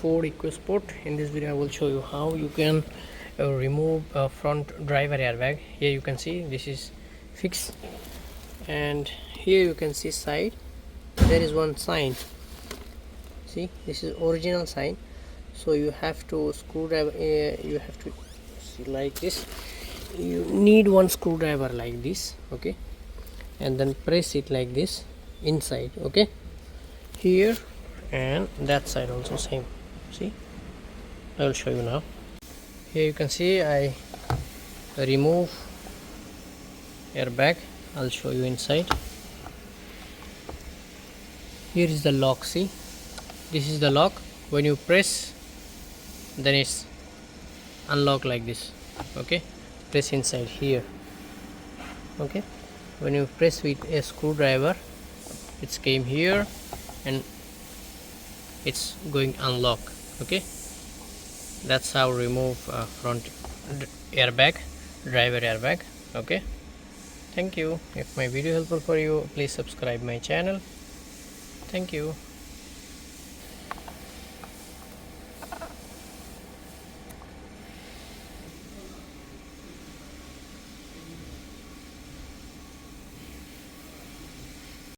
Ford EcoSport. In this video I will show you how you can remove a front driver airbag. Here you can see this is fixed, and here you can see side there is one sign. See, this is original sign, so you have to screwdriver, you have to see like this. You need one screwdriver like this, okay, and then press it like this inside, okay, here and that side also same. See, I will show you now. Here you can see I remove airbag. I'll show you inside. Here is the lock. See, this is the lock. When you press, then it's unlock like this, okay. Press inside here, okay. When you press with a screwdriver, it came here and it's going unlock, okay. That's how remove front airbag, driver airbag, okay. Thank you. If my video helpful for you, please subscribe my channel. Thank you.